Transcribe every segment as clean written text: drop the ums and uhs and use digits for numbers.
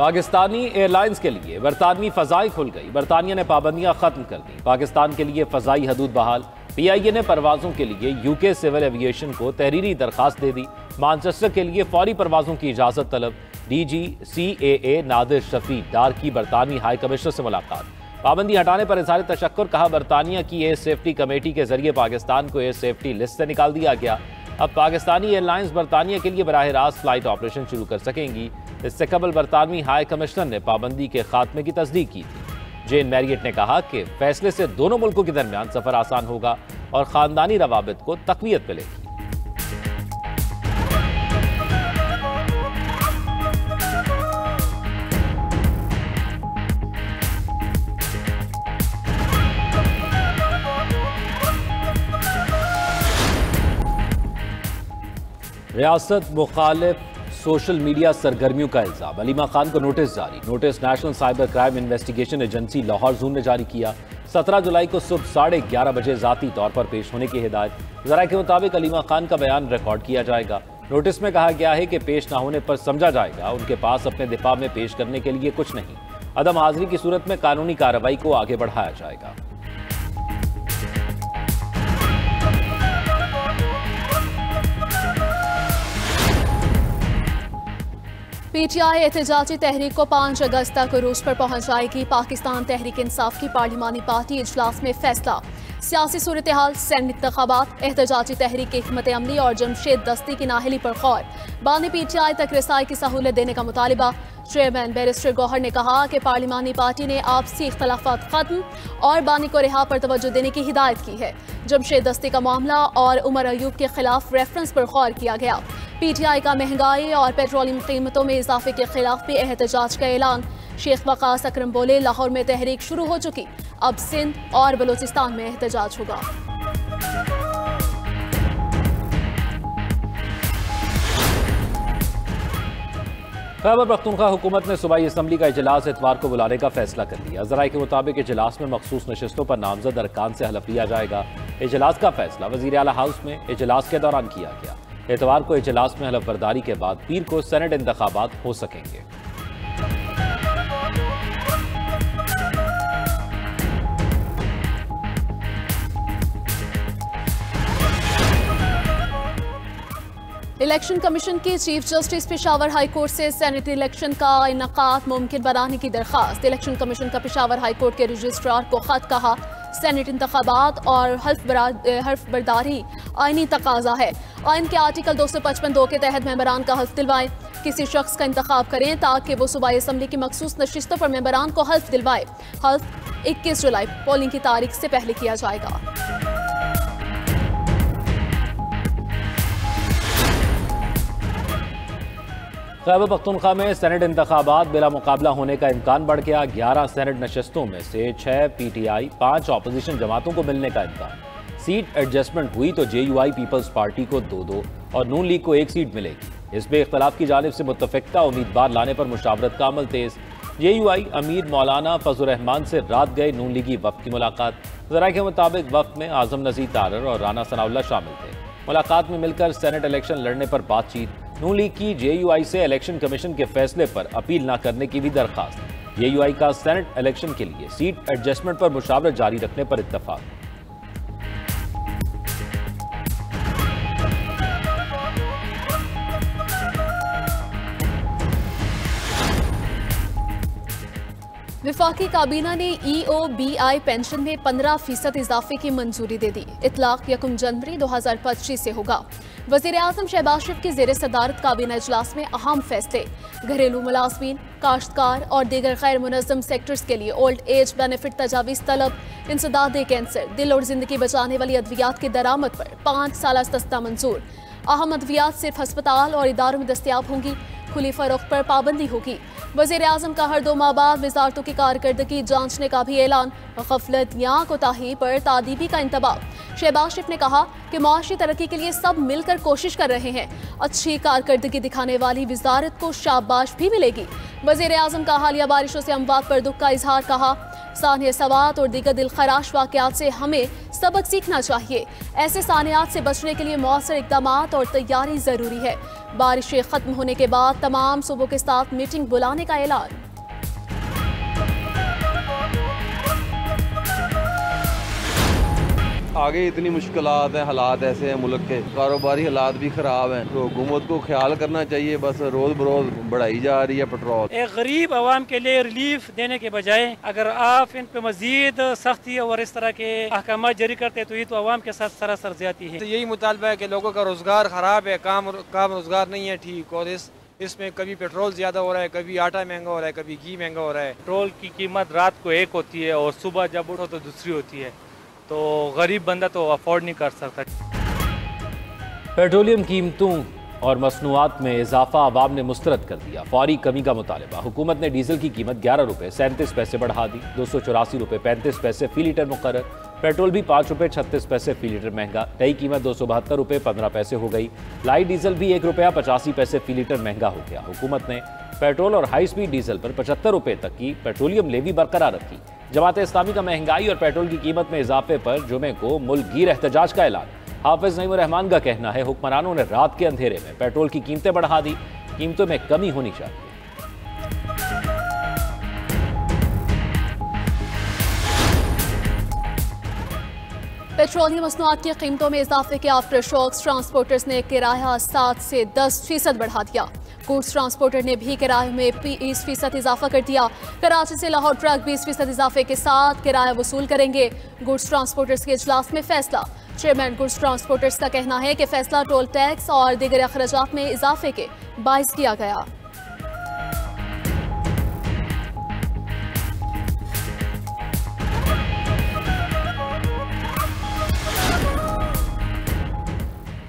Pakistani airlines के लिए बरतानवी फ़ज़ाई खुल गई। बरतानिया ने पाबंदियां खत्म कर दी। पाकिस्तान के लिए फ़ज़ाई हदूद बहाल। PIA ने परवाज़ों के लिए UK सिविल एविएशन को तहरीरी दरखास्त दे दी। मानचेस्टर के लिए फौरी परवाज़ों की इजाज़त तलब। DGCAA नादिर शफी डार की बरतानवी हाई कमिश्नर से मुलाकात। पाबंदी हटाने पर इज़हार तशक्कुर। कहा, बरतानिया की एयर सेफ्टी कमेटी के जरिए पाकिस्तान को एयर सेफ्टी लिस्ट से निकाल दिया गया। अब पाकिस्तानी एयरलाइंस बरतानिया के लिए बराह रास्त फ्लाइट ऑपरेशन शुरू कर सकेंगी। इससे कबल बरतानवी हाई कमिश्नर ने पाबंदी के खात्मे की तस्दीक की थी। जेन मैरियट ने कहा कि फैसले से दोनों मुल्कों के दरमियान सफर आसान होगा और खानदानी रवाबित को तकवीत मिलेगी। रियासत मुखालिफ सोशल मीडिया सरगर्मियों का इल्जाम। अलीमा खान को नोटिस जारी। Notice national cyber crime investigation agency Lahore zone ने जारी किया। 17 जुलाई को सुबह 11:30 बजे जाती तौर पर पेश होने की हिदायत। जराये के मुताबिक अलीमा खान का बयान रिकॉर्ड किया जाएगा। नोटिस में कहा गया है कि पेश न होने पर समझा जाएगा उनके पास अपने दिफा में पेश करने के लिए कुछ नहीं। अदम हाजिरी की सूरत में कानूनी कार्रवाई को आगे बढ़ाया जाएगा। PTI एहतजाजी तहरीक को 5 अगस्त तक रूस पर पहुंच जाएगी। पाकिस्तान तहरीक इंसाफ की पार्लिमानी पार्टी इजलास में फैसला। सियासी सूरत हाल, सैनिक इंतखाबात, एहतजाजी तहरीक की हिकमत अमली और जमशेद दस्ती की नाहली पर गौर। बानी PTI तक रसाई की सहूलत देने का मुतालिबा। चेयरमैन बैरिस्टर गौहर ने कहा कि पार्लिमानी पार्टी ने आपसी इख्तलाफात खत्म और बानी को रिहा पर तवज्जो देने की हिदायत की है। जमशेद दस्ती का मामला और उमर अयूब के खिलाफ रेफरेंस पर गौर किया गया। PTI का महंगाई और पेट्रोलियम कीमतों में इजाफे के खिलाफ भी एहतजाज का ऐलान। शेख वकास अकरम बोले, लाहौर में तहरीक शुरू हो चुकी, अब सिंध और बलूचिस्तान में एहतजाज होगा। खैबर पख्तूनख्वा हुकूमत ने सूबाई असम्बली का इजलास इतवार को बुलाने का फैसला कर लिया। ज़राए के मुताबिक इजलास में मखसूस नशिस्तों पर नामजद अरकान से हलफ लिया जाएगा। इजलास का फैसला वज़ीर आला हाउस में इजलास के दौरान किया गया। इतवार को इजलास में हलफ बर्दारी के बाद पीर को सेनेट इंतखाबात हो सकेंगे। इलेक्शन कमीशन के chief justice Peshawar high court से सेनेटरी इलेक्शन का इनकाद मुमकिन बनाने की दरखास्त। इलेक्शन कमीशन का पेशावर हाई कोर्ट के रजिस्ट्रार को खत। कहा, सेनेट इंतखाबात और हल्फ बर्दारी आईनी तकाजा है। आइन के आर्टिकल 255(2) के तहत मेंबरान का हल्फ दिलवाएं। किसी शख्स का इंतखाब करें ताकि वो सूबाई असम्बली की मखसूस नशिस्तों पर मेंबरान को हल्फ दिलवाए। हल्फ 21 जुलाई पोलिंग की तारीख से पहले किया जाएगा। खैबर पख्तूनख्वा में सेनेट इंतखाबात बिला मुकाबला होने का इम्कान बढ़ गया। 11 सेनेट नशस्तों में से 6 PTI, 5 अपोजिशन जमातों को मिलने का इम्कान। सीट एडजस्टमेंट हुई तो JUI पीपल्स पार्टी को 2-2 और नून लीग को 1 सीट मिलेगी। इसमें इख्तलाफ की जानिब से मुत्तफिका उम्मीदवार लाने पर मुशावरत का अमल तेज। JUI अमीर मौलाना फजल रहमान से रात गए नून लीगी वफ्द की मुलाकात। ज़राए के मुताबिक वफ्द में आजम नज़ीर तारर और राना सनाउल्लाह शामिल थे। मुलाकात में मिलकर सेनेट इलेक्शन लड़ने पर बातचीत। नून लीग की JUI से इलेक्शन कमीशन के फैसले पर अपील न करने की भी दरखास्त। JUI का सेनेट इलेक्शन के लिए सीट एडजस्टमेंट पर मुशावरत जारी रखने पर इत्तफाक। विफाकी काबीना ने EOBI पेंशन में 15% इजाफे की मंजूरी दे दी। इतलाक 1 जनवरी 2025 से होगा। वज़ीर आज़म शहबाज शरीफ की ज़ेर सदारत काबीना इजलास में अहम फैसले। घरेलू मुलाजमीन, काश्तकार और दीगर गैर मुनज़्ज़म सेक्टर्स के लिए ओल्ड एज बेनिफिट तजावीज़ तलब। इंसदाद कैंसर, दिल और जिंदगी बचाने वाली अद्वियात की दरामद पर 5 साल सस्ता मंजूर। अहम अद्वियात सिर्फ अस्पताल और इदारों में दस्तियाब होंगी। खुली फरोख्त पर पाबंदी होगी। वज़ीर आज़म का हर 2 माह बाद वजारतों की कारकर्दगी जांचने का भी ऐलान। गफलत या कोताही पर तादीबी का इंतबाह। शहबाज शरीफ ने कहा कि मुआशी तरक्की के लिए सब मिलकर कोशिश कर रहे हैं। अच्छी कारकर्दगी दिखाने वाली वजारत को शाबाश भी मिलेगी। वजीर आजम का हालिया बारिशों से अमवात पर दुख का इजहार। कहा, सानिया सवात और दीगर दिलखराश वाकयात से हमें सबक सीखना चाहिए। ऐसे सानियात से बचने के लिए मौसर इकदाम और तैयारी जरूरी है। बारिशें खत्म होने के बाद तमाम सूबों के साथ मीटिंग बुलाने का ऐलान। आगे इतनी मुश्किलात हैं, हालात ऐसे हैं, मुल्क के कारोबारी हालात भी ख़राब हैं, तो हुकूमत को ख्याल करना चाहिए। बस रोज़ बरोज़ बढ़ाई जा रही है पेट्रोल। एक गरीब आवाम के लिए रिलीफ देने के बजाय अगर आप इन पे मजीद सख्ती और इस तरह के अहकाम जारी करते तो ये तो आवाम के साथ सरासर ज्यादती है। तो यही मुतालबा है कि लोगों का रोज़गार ख़राब है, काम रोज़गार नहीं है ठीक, और इसमें कभी पेट्रोल ज़्यादा हो रहा है, कभी आटा महंगा हो रहा है, कभी घी महंगा हो रहा है। पेट्रोल की कीमत रात को एक होती है और सुबह जब उठो तो दूसरी होती है, तो गरीब बंदा तो अफोर्ड नहीं कर सकता। पेट्रोलियम कीमतों और मसनूआत में इजाफा आवाम ने मुस्तरद कर दिया। फौरी कमी का मुतालबा। हुकूमत ने डीजल की कीमत 11 रुपये 37 पैसे बढ़ा दी। 284 रुपये 35 पैसे फी लीटर मुकर्रर। पेट्रोल भी 5 रुपये 36 पैसे फी लीटर महंगा। नई कीमत 272 रुपये 15 पैसे हो गई। लाइट डीजल भी 1 रुपया 85 पैसे फी लीटर महंगा हो गया। हुकूमत ने पेट्रोल और हाई स्पीड डीजल पर 75 रुपये तक की पेट्रोलियम लेवी बरकरार रखी। जमात इस्लामी का महंगाई और पेट्रोल की कीमत में इजाफे पर जुमे को मुल्कगीर एहतजाज का ऐलान। हाफिज नईमुर रहमान का कहना है, हुक्मरानों ने रात के अंधेरे में पेट्रोल की कीमतें बढ़ा दी, कीमतों में कमी होनी चाहिए। पेट्रोलियम मसनूआत की कीमतों में इजाफे के आफ्टर शॉक्स ट्रांसपोर्टर्स ने किराया 7 से 10% बढ़ा दिया। गुड्स ट्रांसपोर्टर ने भी किराए में 20% इजाफा कर दिया। कराची से लाहौर ट्रक 20% इजाफे के साथ किराया वसूल करेंगे। गुड्स ट्रांसपोर्टर्स के इजलास में फैसला। चेयरमैन गुड्स ट्रांसपोर्टर्स का कहना है कि फैसला टोल टैक्स और दीगर अखराजात में इजाफे के बाइस किया गया।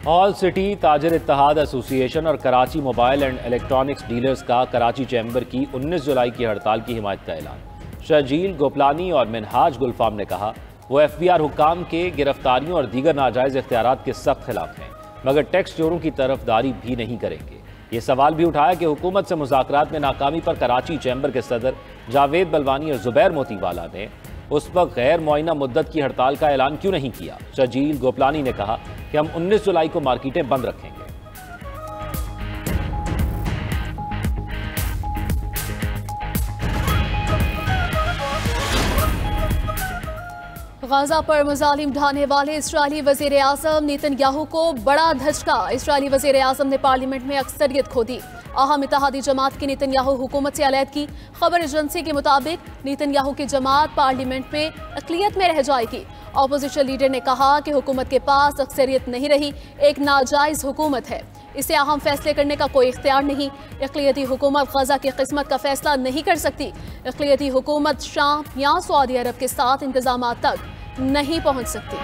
ऑल सिटी ताजर इत्तेहाद एसोसिएशन और Karachi mobile and electronics dealers का कराची चैम्बर की 19 जुलाई की हड़ताल की हिमायत का ऐलान। शजील गोपलानी और मिनहाज गुलफाम ने कहा, वो FBR हुक्काम के गिरफ्तारियों और दीगर नाजायज़ इख्तियारात के सख्त खिलाफ हैं, मगर टैक्स चोरों की तरफदारी भी नहीं करेंगे। ये सवाल भी उठाया कि हुकूमत से मुज़ाकरात में नाकामी पर कराची चैम्बर के सदर जावेद बलवानी और जुबैर मोतीवाला ने उस वक्त गैर मुआयना मुद्दत की हड़ताल का ऐलान क्यों नहीं किया। शजील गोपलानी ने कहा कि हम 19 जुलाई को मार्केटें बंद रखेंगे। गाजा पर मुजालिम ढाने वाले इस्राएली वजीर आजम नेतन्याहू को बड़ा धचका। इस्राएली वजीर आजम ने पार्लियामेंट में अक्सरियत खो दी। अहम इत्तेहादी जमात की नेतन्याहू हुकूमत से अलहदगी। खबर एजेंसी के मुताबिक नेतन्याहू की जमात पार्लियामेंट में अक़लियत में रह जाएगी। अपोजिशन लीडर ने कहा कि हुकूमत के पास अक्सरियत नहीं रही, एक नाजायज हुकूमत है, इसे अहम फैसले करने का कोई इख्तियार नहीं। इक़लियती हुकूमत गजा की किस्मत का फैसला नहीं कर सकती। इक़लियती हुकूमत शाम या सऊदी अरब के साथ इंतजामात तक नहीं पहुंच सकती।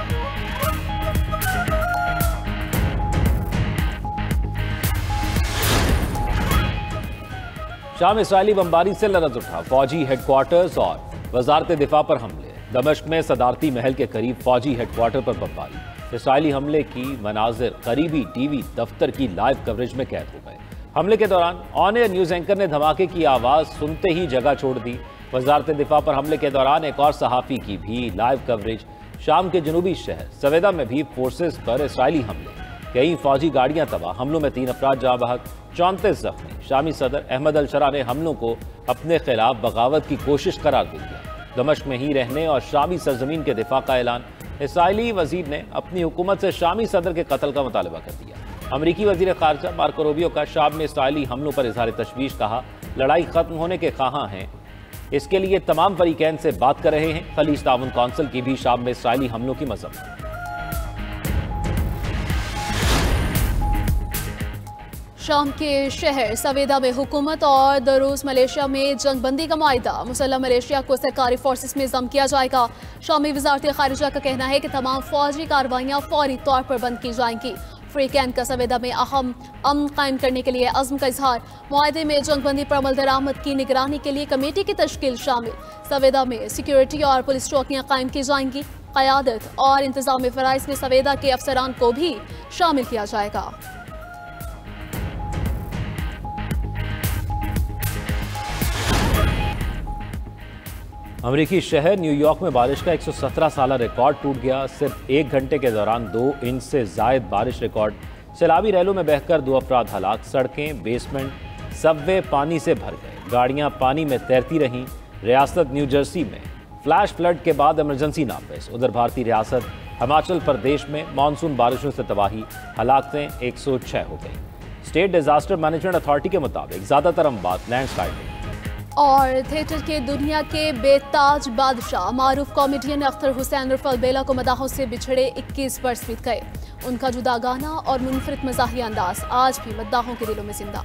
शाम इसराइली बमबारी से लरज़ उठा। फौजी हेडक्वार्टर्स और वजारत दिफा पर हमले। दमिश्क में सदारती महल के करीब फौजी हेडक्वार्टर पर बमबारी। इसराइली हमले की मनाजिर करीबी टीवी दफ्तर की लाइव कवरेज में कैद हो गए। हमले के दौरान ऑन एयर न्यूज़ एंकर ने धमाके की आवाज़ सुनते ही जगह छोड़ दी। वजारत दिफा पर हमले के दौरान एक और सहाफ़ी की भी लाइव कवरेज। शाम के जनूबी शहर सवेदा में भी फोर्सेस पर इसराइली हमले। कई फौजी गाड़ियां तबाह। हमलों में 3 अफराद जाँ बहक, 34 जख्मी। शामी सदर अहमद अल-शरा ने हमलों को अपने खिलाफ बगावत की कोशिश करार दे दिया। दमिश्क में ही रहने और शामी सरजमीन के दिफा का ऐलान। इसराइली वजीर ने अपनी हुकूमत से शामी सदर के कत्ल का मुतालबा कर दिया। अमरीकी वजीर खारजा मार्को रूबियो का शाम में इसराइली हमलों पर इजहार तशवीश। कहा, लड़ाई खत्म होने के ख्वाहां हैं, इसके लिए तमाम फरीकैन से बात कर रहे हैं। खलीज ताउन कौंसिल की भी शाम में इसराइली हमलों की मज़म्मत। शाम के शहर सवेदा में हुकूमत और दरूस मलेशिया में जंगबंदी का मुआहिदा। मुसल्लह मलेशिया को सरकारी फोर्सेस में जम किया जाएगा। शामी वजारत खारिजा का कहना है कि तमाम फौजी कार्रवाइयाँ फौरी तौर पर बंद की जाएंगी। फ्री कैंप का सवेदा में अहम अमन कायम करने के लिए अज़्म का इजहार। मुआहिदे में जंगबंदी पर अमल दरामद की निगरानी के लिए कमेटी की तश्कील शामिल। सवेदा में सिक्योरिटी और पुलिस चौकियाँ कायम की जाएंगी। क़यादत और इंतज़ामी फ़राइज़ में सवेदा के अफसरान को भी शामिल किया जाएगा। अमेरिकी शहर न्यूयॉर्क में बारिश का 117 साला रिकॉर्ड टूट गया। सिर्फ 1 घंटे के दौरान 2 इंच से जायद बारिश रिकॉर्ड। सैलाबी रैलों में बहकर 2 अफराद हलाक। सड़कें, बेसमेंट, सबवे पानी से भर गए। गाड़ियां पानी में तैरती रहीं। रियासत न्यू जर्सी में फ्लैश फ्लड के बाद इमरजेंसी नाफिज। उधर भारतीय रियासत हिमाचल प्रदेश में मानसून बारिशों से तबाही, हलाकतें 106 हो गई। स्टेट डिजास्टर मैनेजमेंट अथॉरिटी के मुताबिक ज्यादातर अमवात लैंडस्लाइडिंग। और थिएटर के दुनिया के बेताज बादशाह मारूफ कॉमेडियन अख्तर हुसैन उर्फ अलबेला को मदाहों से बिछड़े 21 वर्ष बीत गए। उनका जुदा गाना और मुनफरिद मज़ाहिया अंदाज आज भी मद्दाहों के दिलों में जिंदा।